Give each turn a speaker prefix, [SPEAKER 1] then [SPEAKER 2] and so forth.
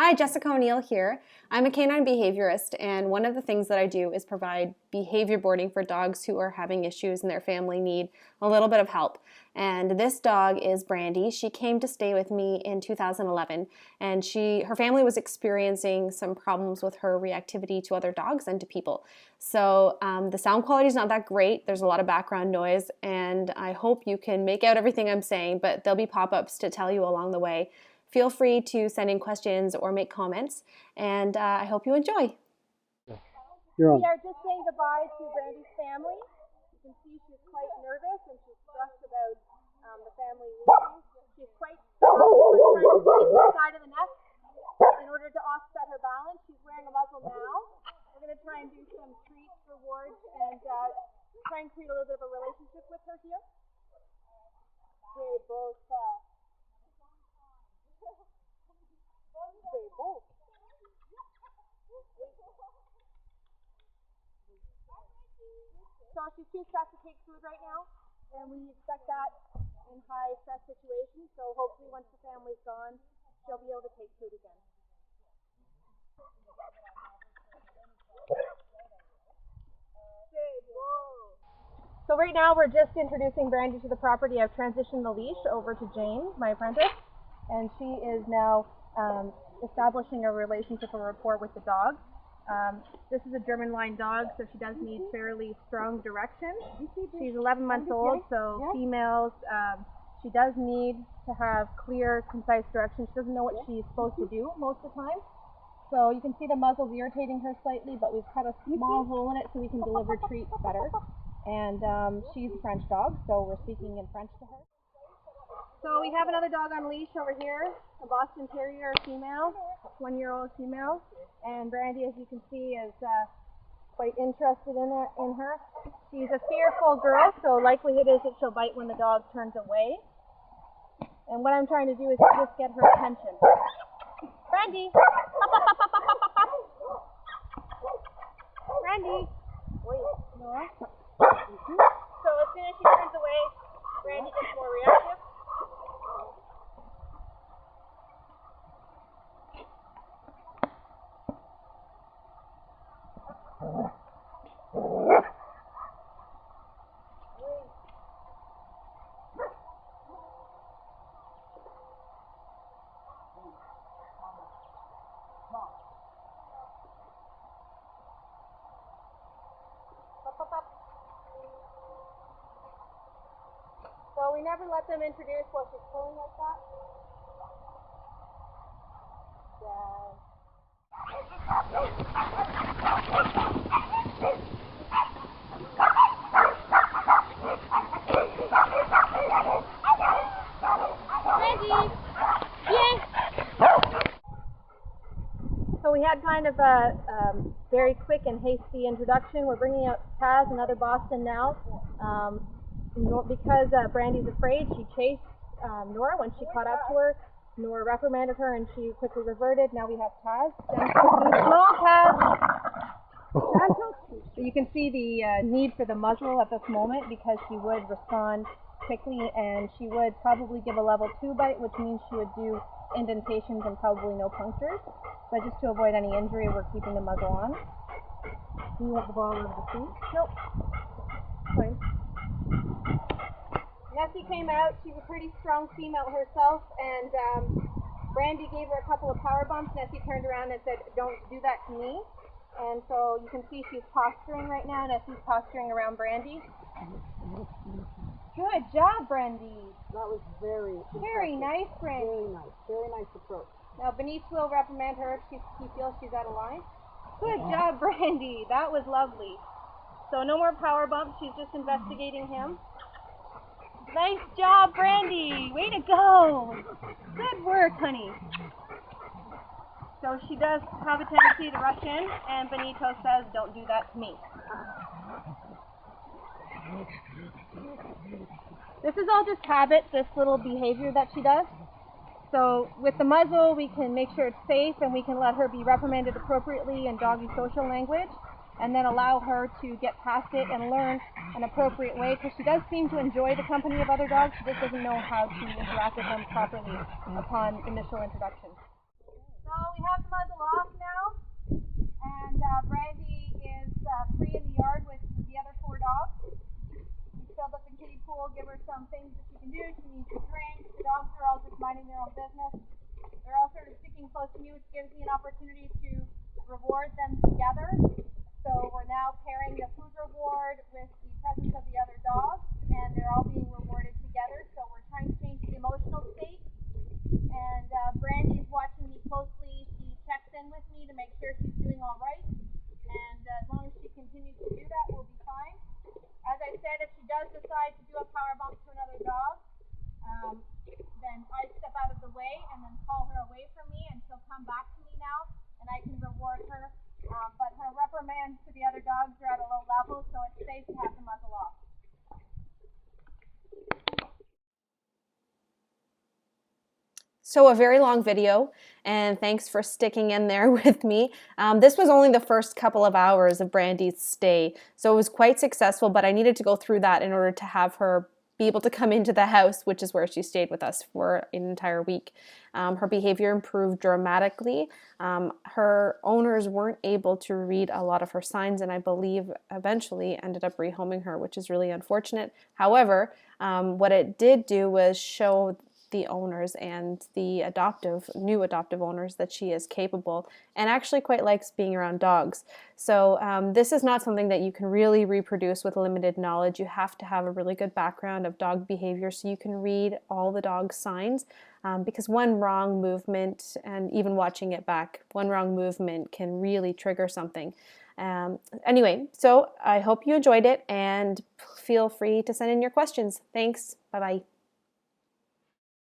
[SPEAKER 1] Hi, Jessica O'Neill here. I'm a canine behaviorist, and one of the things that I do is provide behavior boarding for dogs who are having issues and their family need a little bit of help. And this dog is Brandy. She came to stay with me in 2011, and her family was experiencing some problems with her reactivity to other dogs and to people. So the sound quality is not that great. There's a lot of background noise, and I hope you can make out everything I'm saying, but there'll be pop-ups to tell you along the way. Feel free to send in questions or make comments, and I hope you enjoy.
[SPEAKER 2] We are just saying goodbye to Brandy's family. You can see she's quite nervous and she's stressed about the family leaving. She's quite trying to sleep the side of the neck in order to offset her balance. She's wearing a muzzle now. We're going to try and do some treats, rewards, and try and create a little bit of a relationship with her here. They both. So she's too stressed to take food right now, and we expect that in high stress situations. So hopefully once the family's gone, she'll be able to take food again. So right now we're just introducing Brandy to the property. I've transitioned the leash over to Jane, my apprentice, and she is now establishing a relationship or rapport with the dog. This is a German line dog, so she does need fairly strong direction. She's 11 months old, so females, she does need to have clear, concise direction. She doesn't know what she's supposed to do most of the time. So you can see the muzzle's irritating her slightly, but we've cut a small hole in it so we can deliver treats better. And she's a French dog, so we're speaking in French to her. So we have another dog on leash over here, a Boston Terrier female, 1-year-old female. And Brandy, as you can see, is quite interested in her. She's a fearful girl, so likelihood is that she'll bite when the dog turns away. And what I'm trying to do is just get her attention. Brandy! Up, up, up, up, up, up, up, up. Brandy! Wait, Nora? So as soon as she turns away, Brandy gets more reactive. So we never let them introduce while she's pulling like that. Brandy! Yeah! So we had kind of a very quick and hasty introduction. We're bringing out Taz, another Boston now. Because Brandy's afraid, she chased Nora when she caught up to her. Nora reprimanded her and she quickly reverted. Now we have Taz. Small Taz! So you can see the need for the muzzle at this moment because she would respond quickly and she would probably give a level 2 bite, which means she would do indentations and probably no punctures. But just to avoid any injury, we're keeping the muzzle on. Do you want the ball out of the seat? Nope. Fine. Nessie came out. She's a pretty strong female herself, and Brandy gave her a couple of power bumps. Nessie turned around and said, "Don't do that to me." And so you can see she's posturing right now. Nessie's posturing around Brandy. Good job, Brandy.
[SPEAKER 3] That was very
[SPEAKER 2] nice, Brandy.
[SPEAKER 3] Very nice approach.
[SPEAKER 2] Now Benice will reprimand her if she feels she's out of line. Good job, Brandy. That was lovely. So no more power bumps. She's just investigating him. Nice job, Brandy. Way to go. Good work, honey. So she does have a tendency to rush in, and Benito says, "Don't do that to me." This is all just habit, this little behavior that she does. So with the muzzle, we can make sure it's safe, and we can let her be reprimanded appropriately in doggy social language, and then allow her to get past it and learn an appropriate way, because she does seem to enjoy the company of other dogs. She just doesn't know how to interact with them properly upon initial introduction. So we have the muzzle off now, and Brandy is free in the yard with the other 4 dogs. We filled up the kiddie pool, give her some things that she can do. She needs a drink. The dogs are all just minding their own business. They're all sort of sticking close to me, which gives me an opportunity to reward them together. So we're now pairing the food reward with the presence of the other dogs, and they're all being rewarded together. So we're trying to change the emotional state. And Brandy's watching me closely. She checks in with me to make sure she's doing all right. And as long as she continues to do that, we'll be fine. As I said, if she does decide to do a power bump to another dog, then I step out of the way and then call her away from me, and she'll come back to me now, and I can reward her. But her reprimands to the other dogs are at a low level, so it's safe to have the muzzle off.
[SPEAKER 1] So a very long video, and thanks for sticking in there with me. This was only the first couple of hours of Brandy's stay, so it was quite successful, but I needed to go through that in order to have her be able to come into the house, which is where she stayed with us for an entire week. Her behavior improved dramatically. Her owners weren't able to read a lot of her signs, and I believe eventually ended up rehoming her, which is really unfortunate. However, what it did do was show the owners and the new adoptive owners that she is capable and actually quite likes being around dogs. So this is not something that you can really reproduce with limited knowledge. You have to have a really good background of dog behavior so you can read all the dog's signs, because one wrong movement, and even watching it back, one wrong movement can really trigger something. Anyway, so I hope you enjoyed it, and feel free to send in your questions. Thanks. Bye-bye.